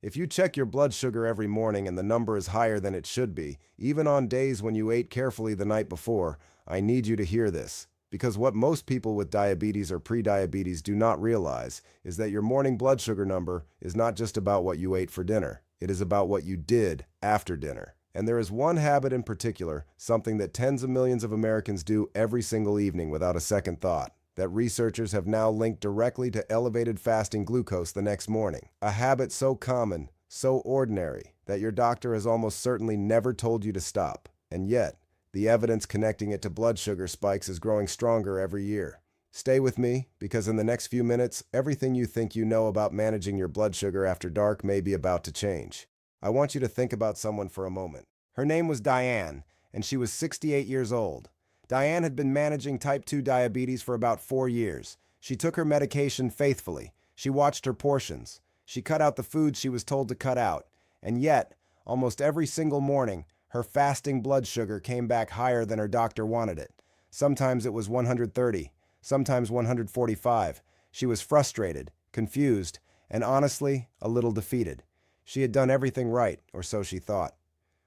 If you check your blood sugar every morning and the number is higher than it should be, even on days when you ate carefully the night before, I need you to hear this. Because what most people with diabetes or prediabetes do not realize is that your morning blood sugar number is not just about what you ate for dinner. It is about what you did after dinner. And there is one habit in particular, something that tens of millions of Americans do every single evening without a second thought, that researchers have now linked directly to elevated fasting glucose the next morning. A habit so common, so ordinary, that your doctor has almost certainly never told you to stop. And yet, the evidence connecting it to blood sugar spikes is growing stronger every year. Stay with me, because in the next few minutes, everything you think you know about managing your blood sugar after dark may be about to change. I want you to think about someone for a moment. Her name was Diane, and she was 68 years old. Diane had been managing type 2 diabetes for about 4 years. She took her medication faithfully. She watched her portions. She cut out the foods she was told to cut out. And yet, almost every single morning, her fasting blood sugar came back higher than her doctor wanted it. Sometimes it was 130, sometimes 145. She was frustrated, confused, and honestly, a little defeated. She had done everything right, or so she thought.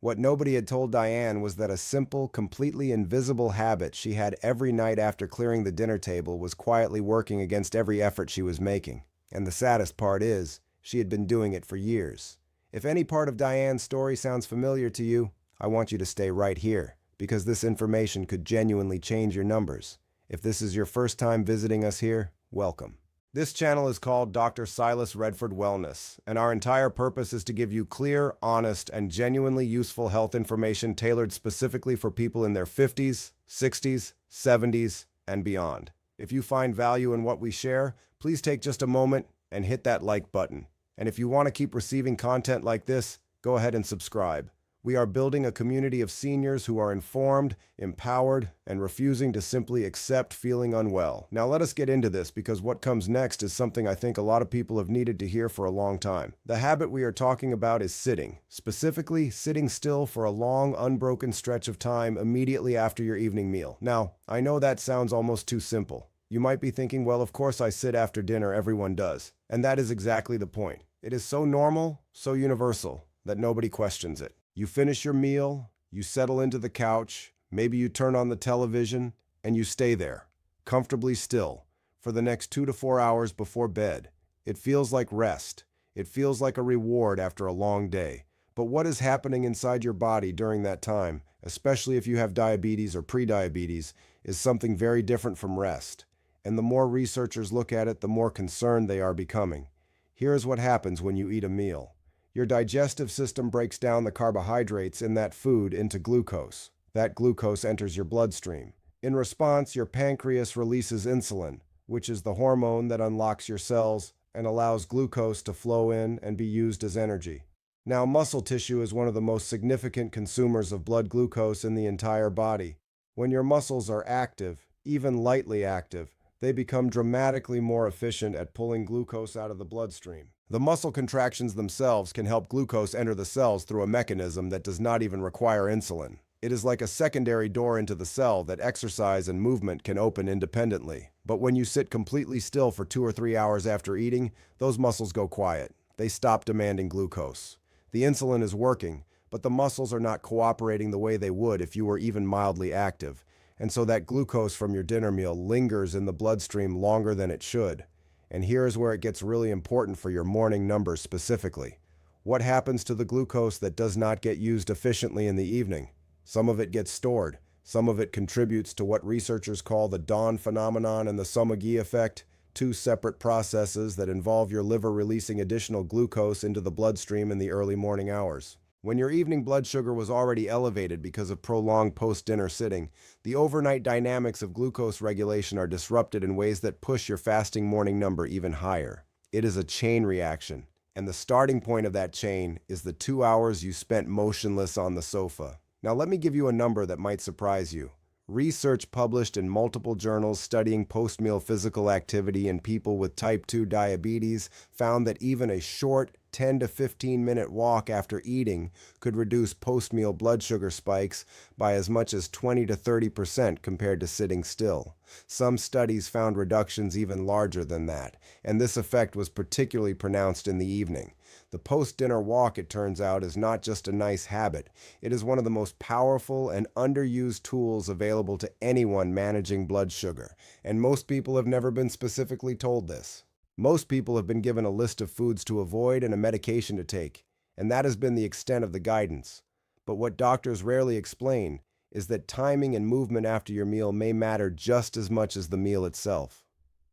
What nobody had told Diane was that a simple, completely invisible habit she had every night after clearing the dinner table was quietly working against every effort she was making. And the saddest part is, she had been doing it for years. If any part of Diane's story sounds familiar to you, I want you to stay right here, because this information could genuinely change your numbers. If this is your first time visiting us here, welcome. This channel is called Dr. Silas Redford Wellness, and our entire purpose is to give you clear, honest, and genuinely useful health information tailored specifically for people in their 50s, 60s, 70s, and beyond. If you find value in what we share, please take just a moment and hit that like button. And if you want to keep receiving content like this, go ahead and subscribe. We are building a community of seniors who are informed, empowered, and refusing to simply accept feeling unwell. Now let us get into this, because what comes next is something I think a lot of people have needed to hear for a long time. The habit we are talking about is sitting. Specifically, sitting still for a long, unbroken stretch of time immediately after your evening meal. Now, I know that sounds almost too simple. You might be thinking, well, of course I sit after dinner, everyone does. And that is exactly the point. It is so normal, so universal, that nobody questions it. You finish your meal, you settle into the couch, maybe you turn on the television, and you stay there, comfortably still, for the next 2 to 4 hours before bed. It feels like rest. It feels like a reward after a long day. But what is happening inside your body during that time, especially if you have diabetes or prediabetes, is something very different from rest. And the more researchers look at it, the more concerned they are becoming. Here is what happens when you eat a meal. Your digestive system breaks down the carbohydrates in that food into glucose. That glucose enters your bloodstream. In response, your pancreas releases insulin, which is the hormone that unlocks your cells and allows glucose to flow in and be used as energy. Now, muscle tissue is one of the most significant consumers of blood glucose in the entire body. When your muscles are active, even lightly active, they become dramatically more efficient at pulling glucose out of the bloodstream. The muscle contractions themselves can help glucose enter the cells through a mechanism that does not even require insulin. It is like a secondary door into the cell that exercise and movement can open independently. But when you sit completely still for 2 or 3 hours after eating, those muscles go quiet. They stop demanding glucose. The insulin is working, but the muscles are not cooperating the way they would if you were even mildly active. And so that glucose from your dinner meal lingers in the bloodstream longer than it should. And here is where it gets really important for your morning numbers specifically. What happens to the glucose that does not get used efficiently in the evening? Some of it gets stored. Some of it contributes to what researchers call the dawn phenomenon and the Somogyi effect, 2 separate processes that involve your liver releasing additional glucose into the bloodstream in the early morning hours. When your evening blood sugar was already elevated because of prolonged post-dinner sitting, the overnight dynamics of glucose regulation are disrupted in ways that push your fasting morning number even higher. It is a chain reaction, and the starting point of that chain is the 2 hours you spent motionless on the sofa. Now let me give you a number that might surprise you. Research published in multiple journals studying post-meal physical activity in people with type 2 diabetes found that even a short 10 to 15 minute walk after eating could reduce post-meal blood sugar spikes by as much as 20 to 30% compared to sitting still. Some studies found reductions even larger than that, and this effect was particularly pronounced in the evening. The post-dinner walk, it turns out, is not just a nice habit. It is one of the most powerful and underused tools available to anyone managing blood sugar, and most people have never been specifically told this. Most people have been given a list of foods to avoid and a medication to take, and that has been the extent of the guidance. But what doctors rarely explain is that timing and movement after your meal may matter just as much as the meal itself.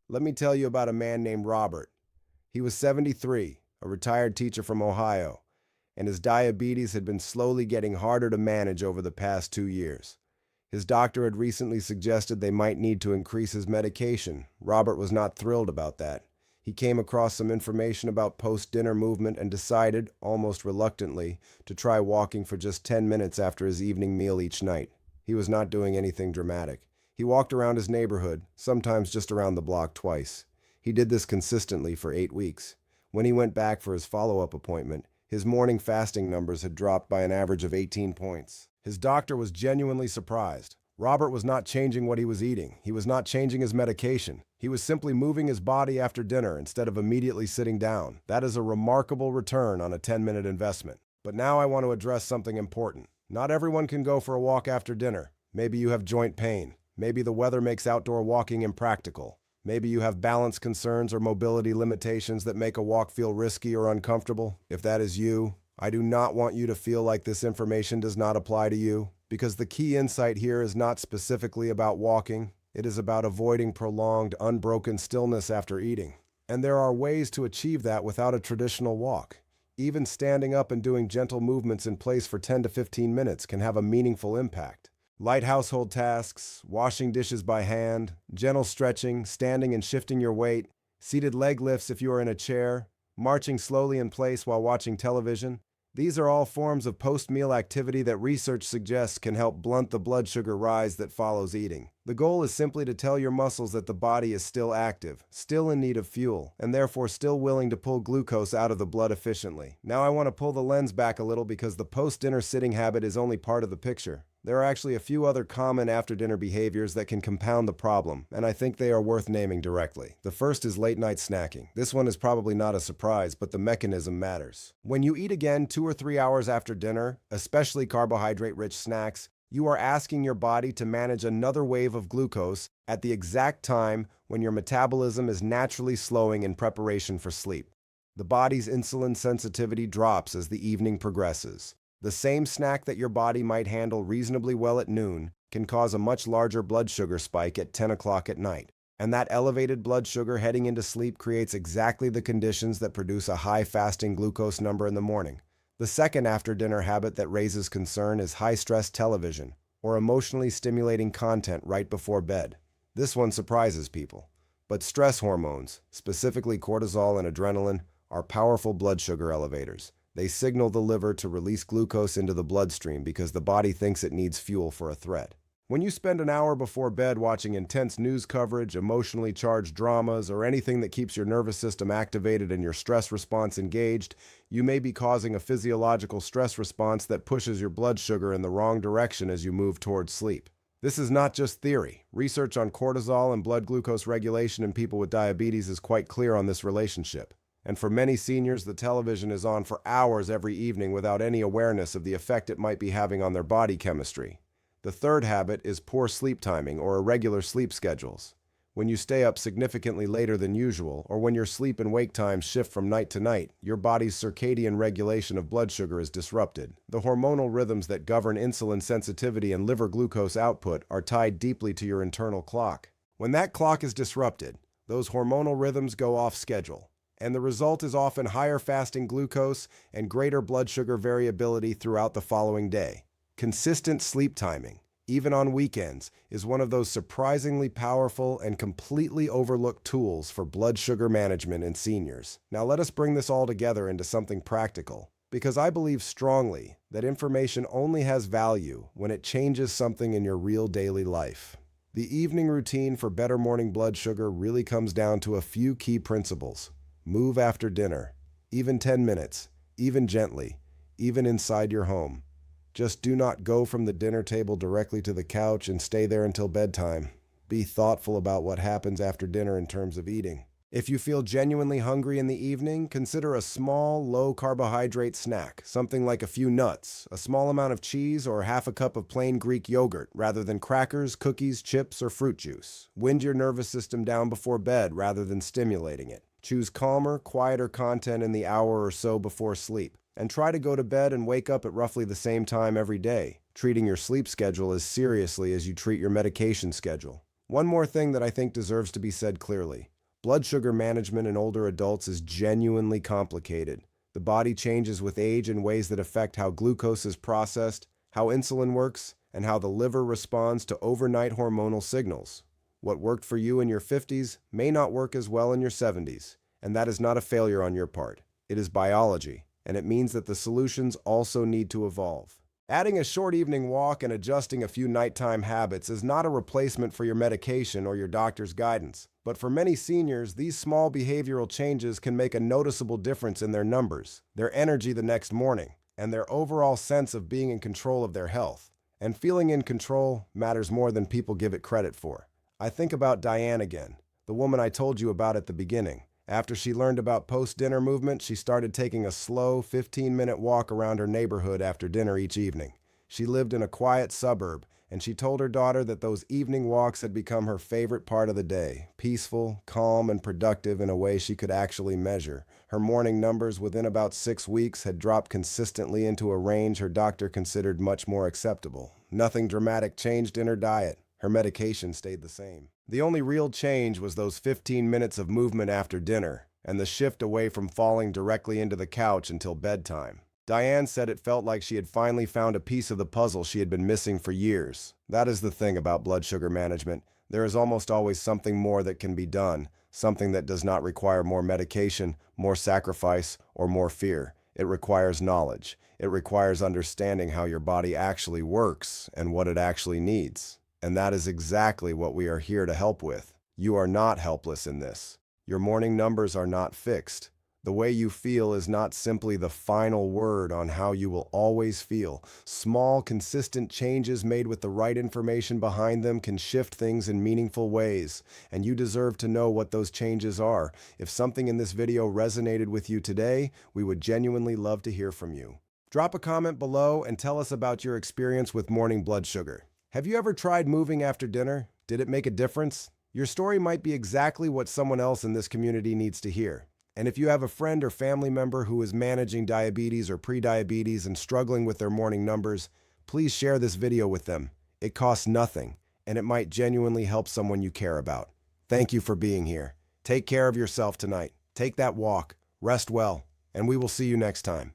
Let me tell you about a man named Robert. He was 73, a retired teacher from Ohio, and his diabetes had been slowly getting harder to manage over the past 2 years. His doctor had recently suggested they might need to increase his medication. Robert was not thrilled about that. He came across some information about post-dinner movement and decided, almost reluctantly, to try walking for just 10 minutes after his evening meal each night. He was not doing anything dramatic. He walked around his neighborhood, sometimes just around the block twice. He did this consistently for 8 weeks. When he went back for his follow-up appointment, his morning fasting numbers had dropped by an average of 18 points. His doctor was genuinely surprised. Robert was not changing what he was eating. He was not changing his medication. He was simply moving his body after dinner instead of immediately sitting down. That is a remarkable return on a 10-minute investment. But now I want to address something important. Not everyone can go for a walk after dinner. Maybe you have joint pain. Maybe the weather makes outdoor walking impractical. Maybe you have balance concerns or mobility limitations that make a walk feel risky or uncomfortable. If that is you, I do not want you to feel like this information does not apply to you, because the key insight here is not specifically about walking. It is about avoiding prolonged, unbroken stillness after eating. And there are ways to achieve that without a traditional walk. Even standing up and doing gentle movements in place for 10 to 15 minutes can have a meaningful impact. Light household tasks, washing dishes by hand, gentle stretching, standing and shifting your weight, seated leg lifts if you are in a chair, marching slowly in place while watching television. These are all forms of post-meal activity that research suggests can help blunt the blood sugar rise that follows eating. The goal is simply to tell your muscles that the body is still active, still in need of fuel, and therefore still willing to pull glucose out of the blood efficiently. Now I want to pull the lens back a little because the post-dinner sitting habit is only part of the picture. There are actually a few other common after-dinner behaviors that can compound the problem, and I think they are worth naming directly. The first is late-night snacking. This one is probably not a surprise, but the mechanism matters. When you eat again 2 or 3 hours after dinner, especially carbohydrate-rich snacks, you are asking your body to manage another wave of glucose at the exact time when your metabolism is naturally slowing in preparation for sleep. The body's insulin sensitivity drops as the evening progresses. The same snack that your body might handle reasonably well at noon can cause a much larger blood sugar spike at 10 o'clock at night. And that elevated blood sugar heading into sleep creates exactly the conditions that produce a high fasting glucose number in the morning. The second after-dinner habit that raises concern is high-stress television, or emotionally stimulating content right before bed. This one surprises people. But stress hormones, specifically cortisol and adrenaline, are powerful blood sugar elevators. They signal the liver to release glucose into the bloodstream because the body thinks it needs fuel for a threat. When you spend an hour before bed watching intense news coverage, emotionally charged dramas, or anything that keeps your nervous system activated and your stress response engaged, you may be causing a physiological stress response that pushes your blood sugar in the wrong direction as you move towards sleep. This is not just theory. Research on cortisol and blood glucose regulation in people with diabetes is quite clear on this relationship. And for many seniors, the television is on for hours every evening without any awareness of the effect it might be having on their body chemistry. The third habit is poor sleep timing or irregular sleep schedules. When you stay up significantly later than usual, or when your sleep and wake times shift from night to night, your body's circadian regulation of blood sugar is disrupted. The hormonal rhythms that govern insulin sensitivity and liver glucose output are tied deeply to your internal clock. When that clock is disrupted, those hormonal rhythms go off schedule. And the result is often higher fasting glucose and greater blood sugar variability throughout the following day. Consistent sleep timing, even on weekends, is one of those surprisingly powerful and completely overlooked tools for blood sugar management in seniors. Now let us bring this all together into something practical, because I believe strongly that information only has value when it changes something in your real daily life. The evening routine for better morning blood sugar really comes down to a few key principles. Move after dinner, even 10 minutes, even gently, even inside your home. Just do not go from the dinner table directly to the couch and stay there until bedtime. Be thoughtful about what happens after dinner in terms of eating. If you feel genuinely hungry in the evening, consider a small, low-carbohydrate snack, something like a few nuts, a small amount of cheese, or half a cup of plain Greek yogurt, rather than crackers, cookies, chips, or fruit juice. Wind your nervous system down before bed rather than stimulating it. Choose calmer, quieter content in the hour or so before sleep, and try to go to bed and wake up at roughly the same time every day, treating your sleep schedule as seriously as you treat your medication schedule. One more thing that I think deserves to be said clearly. Blood sugar management in older adults is genuinely complicated. The body changes with age in ways that affect how glucose is processed, how insulin works, and how the liver responds to overnight hormonal signals. What worked for you in your 50s may not work as well in your 70s, and that is not a failure on your part. It is biology, and it means that the solutions also need to evolve. Adding a short evening walk and adjusting a few nighttime habits is not a replacement for your medication or your doctor's guidance. But for many seniors, these small behavioral changes can make a noticeable difference in their numbers, their energy the next morning, and their overall sense of being in control of their health. And feeling in control matters more than people give it credit for. I think about Diane again, the woman I told you about at the beginning. After she learned about post-dinner movement, she started taking a slow 15-minute walk around her neighborhood after dinner each evening. She lived in a quiet suburb, and she told her daughter that those evening walks had become her favorite part of the day, peaceful, calm, and productive in a way she could actually measure. Her morning numbers within about 6 weeks had dropped consistently into a range her doctor considered much more acceptable. Nothing dramatic changed in her diet. Her medication stayed the same. The only real change was those 15 minutes of movement after dinner, and the shift away from falling directly into the couch until bedtime. Diane said it felt like she had finally found a piece of the puzzle she had been missing for years. That is the thing about blood sugar management. There is almost always something more that can be done, something that does not require more medication, more sacrifice, or more fear. It requires knowledge. It requires understanding how your body actually works and what it actually needs. And that is exactly what we are here to help with. You are not helpless in this. Your morning numbers are not fixed. The way you feel is not simply the final word on how you will always feel. Small, consistent changes made with the right information behind them can shift things in meaningful ways, and you deserve to know what those changes are. If something in this video resonated with you today, we would genuinely love to hear from you. Drop a comment below and tell us about your experience with morning blood sugar. Have you ever tried moving after dinner? Did it make a difference? Your story might be exactly what someone else in this community needs to hear. And if you have a friend or family member who is managing diabetes or prediabetes and struggling with their morning numbers, please share this video with them. It costs nothing, and it might genuinely help someone you care about. Thank you for being here. Take care of yourself tonight. Take that walk, rest well, and we will see you next time.